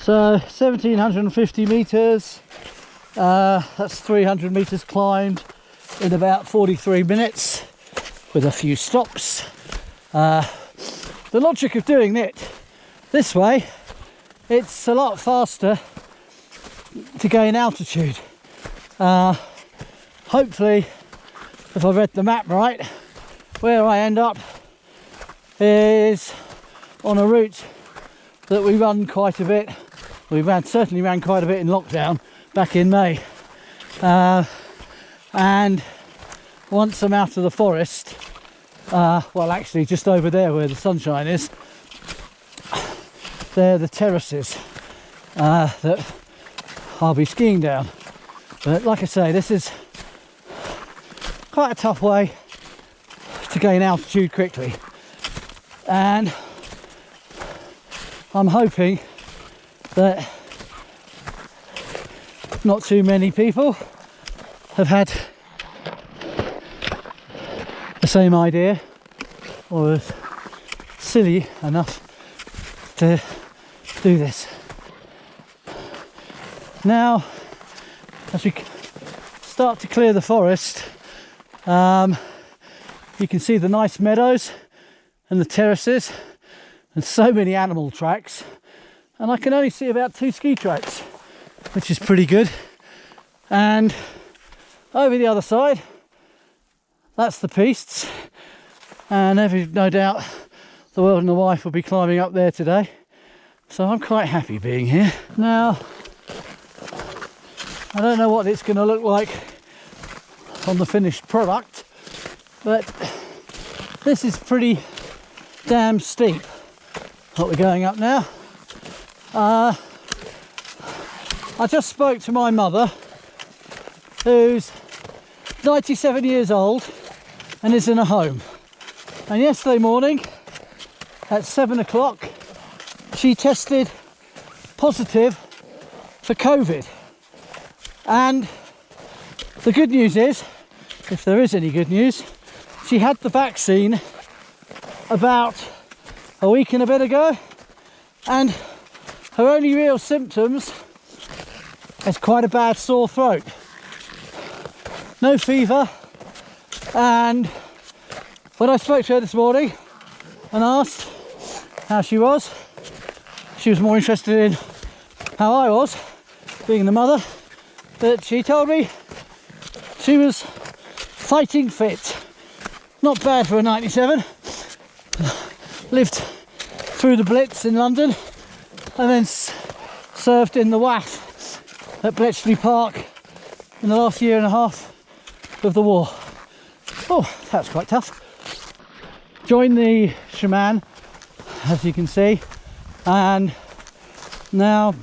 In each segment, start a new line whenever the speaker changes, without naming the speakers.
So 1750 meters, that's 300 meters climbed in about 43 minutes with a few stops. The logic of doing it this way, it's a lot faster to gain altitude. Hopefully, if I read the map right, where I end up is on a route that we run quite a bit. We certainly ran quite a bit in lockdown back in May. And once I'm out of the forest, well, actually just over there where the sunshine is, they're the terraces that I'll be skiing down. But like I say, this is quite a tough way to gain altitude quickly, and I'm hoping that not too many people have had the same idea or is silly enough to do this. Now, as we start to clear the forest, you can see the nice meadows and the terraces and so many animal tracks, and I can only see about 2 ski tracks, which is pretty good. And over the other side, that's the pistes, and no doubt the world and the wife will be climbing up there today, so I'm quite happy being here. Now, I don't know what it's going to look like on the finished product, but this is pretty damn steep what we're going up now. I just spoke to my mother, who's 97 years old and is in a home, and yesterday morning at 7 o'clock she tested positive for COVID. And the good news is, if there is any good news, she had the vaccine about a week and a bit ago, and her only real symptoms is quite a bad sore throat. No fever, and when I spoke to her this morning and asked how she was more interested in how I was, being the mother, but she told me she was fighting fit. Not bad for a 97. Lived through the Blitz in London and then served in the WAF at Bletchley Park in the last year and a half of the war. Oh, that was quite tough. Joined the shaman, as you can see, and now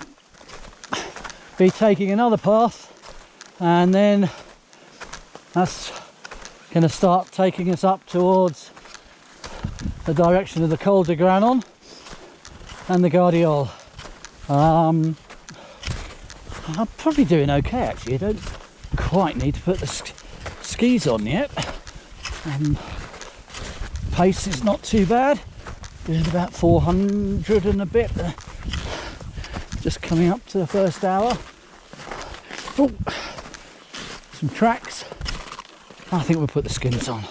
be taking another path, and then that's going to start taking us up towards the direction of the Col de Granon and the Gardiole. I'm probably doing okay actually. I don't quite need to put the skis on yet. Pace is not too bad, doing about 400 and a bit. Just coming up to the first hour. Oh, some tracks. I think we'll put the skins on.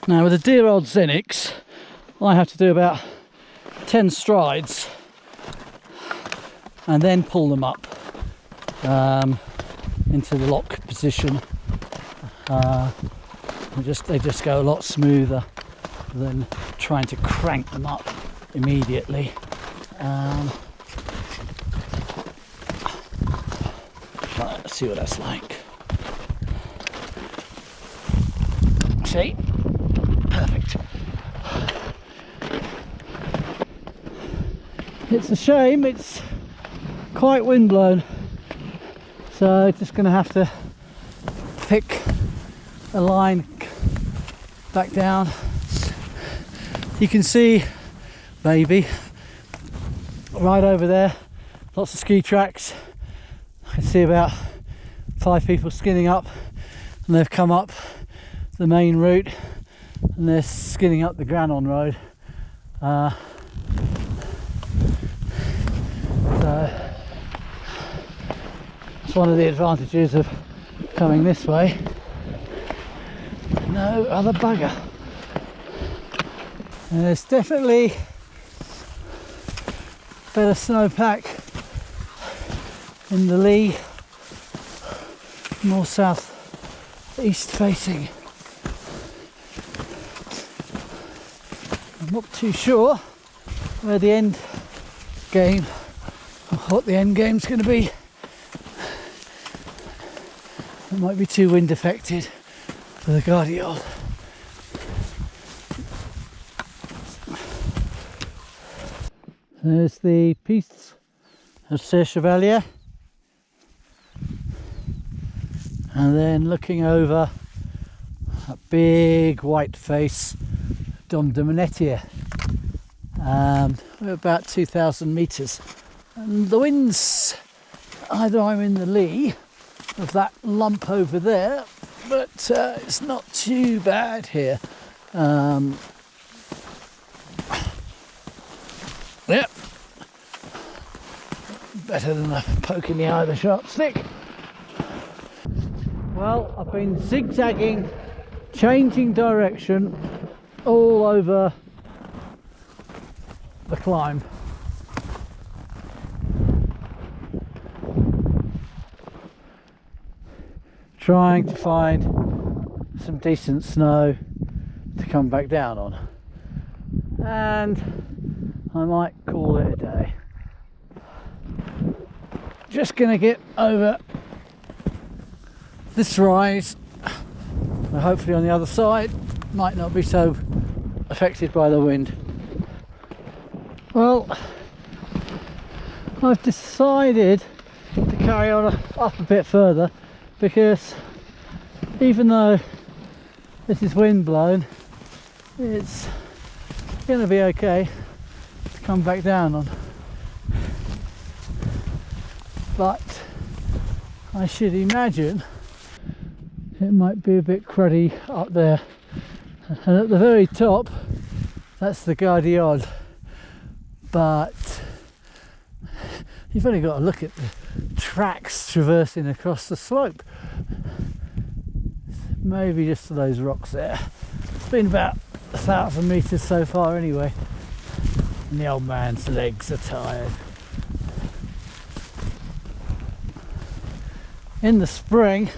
Now with a dear old Xenix, I have to do about 10 strides and then pull them up into the lock position. They just go a lot smoother than trying to crank them up immediately. Let's see what that's like. See? Perfect. It's a shame it's quite windblown, so just going to have to pick a line back down. You can see maybe right over there, lots of ski tracks. I can see about 5 people skinning up, and they've come up the main route and they're skinning up the Granon road. So it's one of the advantages of coming this way. No other bugger. And there's definitely better snowpack in the lee, more south east facing. I'm not too sure where the end game, or what the end game's going to be. It might be too wind affected for the Gardiole. There's the Piste of Chevalier, and then looking over a big white face, Dom de Monetier. We're about 2,000 metres, and the wind's, either I'm in the lee of that lump over there, but it's not too bad here. Yep, better than a poke in the eye of the sharp stick. Well, I've been zigzagging, changing direction all over the climb. Trying to find some decent snow to come back down on, and I might call it a day. Just gonna get over this rise, and hopefully on the other side might not be so affected by the wind. Well, I've decided to carry on up a bit further, because even though this is wind blown, it's going to be okay to come back down on. But I should imagine it might be a bit cruddy up there, and at the very top that's the Gardiole, but you've only got to look at the tracks traversing across the slope. Maybe just those rocks there. It's been about 1,000 metres so far anyway, and the old man's legs are tired. In the spring,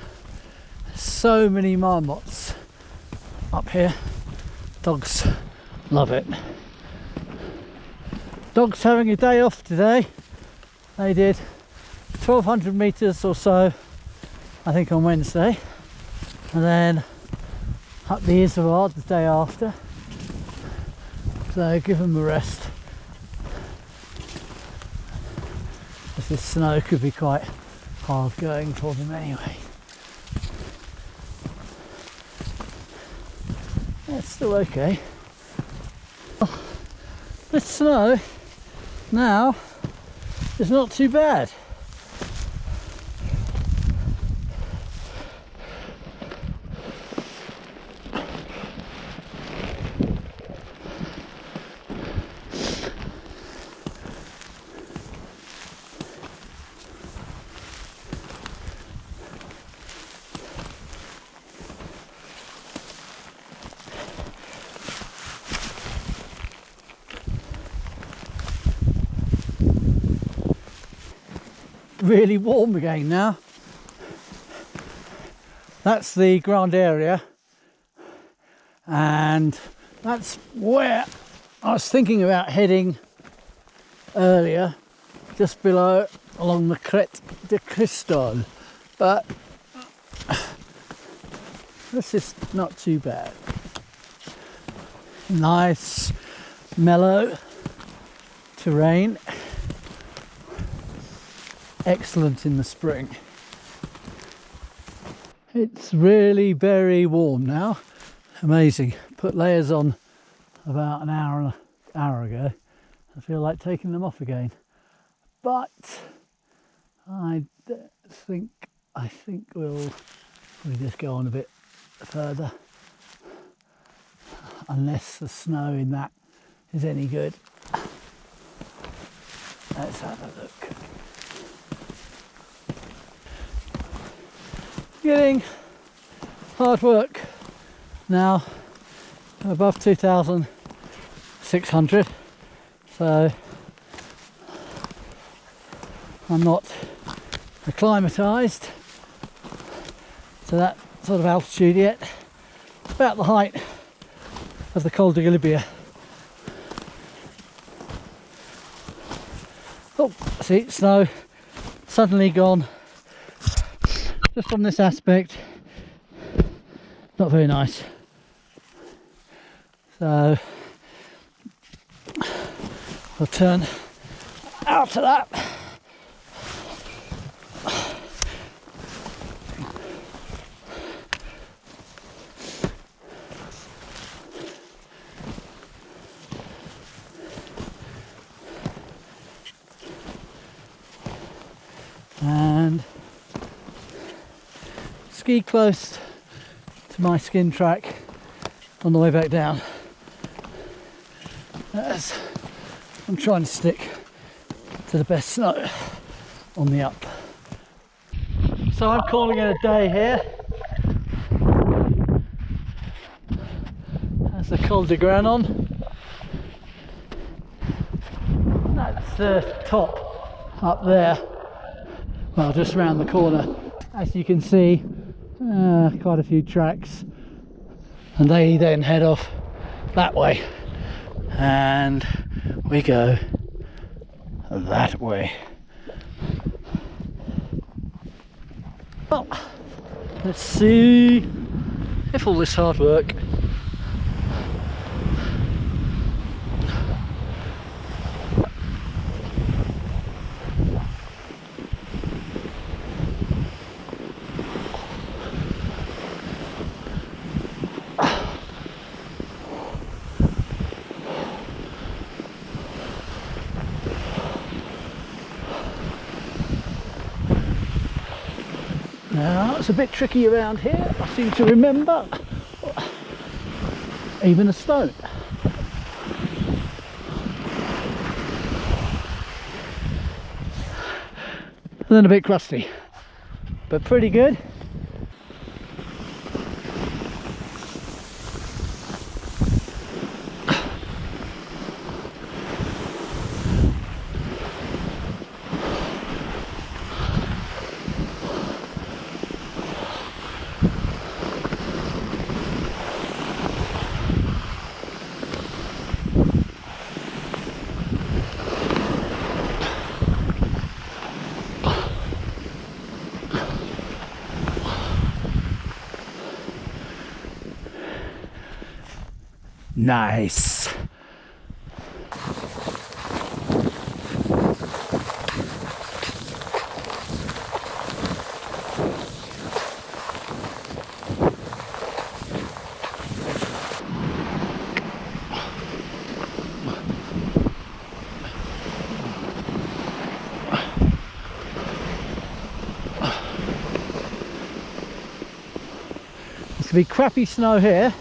so many marmots up here. Dogs love it. Dogs having a day off today. They did 1,200 metres or so, I think, on Wednesday, and then up the Iserard the day after. So give them a rest, as this snow could be quite hard going for them anyway. It's still okay. This snow now is not too bad. Really warm again now. That's the Grand area, and that's where I was thinking about heading earlier, just below along the Porte de Cristol, but this is not too bad. Nice mellow terrain, excellent in the spring. It's really very warm now, amazing. Put layers on about an hour ago. I feel like taking them off again. but I think we'll just go on a bit further, unless the snow in that is any good. Let's have a look. Getting hard work now, above 2,600, so I'm not acclimatised to that sort of altitude yet. About the height of the Col de Libia. Oh, see, snow suddenly gone just from this aspect. Not very nice. So I'll turn out to that. And ski close to my skin track on the way back down, as I'm trying to stick to the best snow on the up. So I'm calling it a day here. That's the Col de Granon. That's the top up there. Well, just round the corner. As you can see, quite a few tracks, and they then head off that way, and we go that way. Well, let's see if all this hard work Now, it's a bit tricky around here, I seem to remember. Even a stone. And then a bit crusty, but pretty good. Nice. It's gonna be crappy snow here.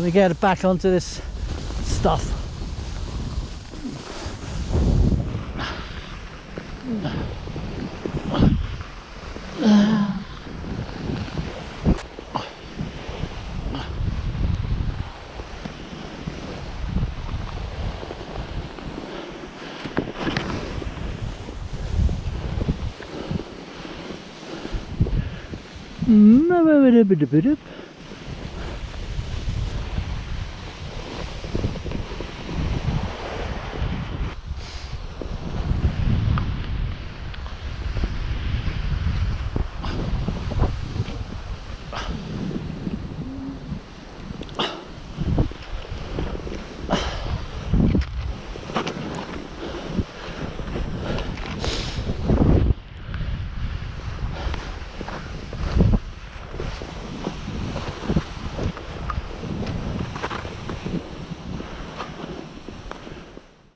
We get back onto this stuff.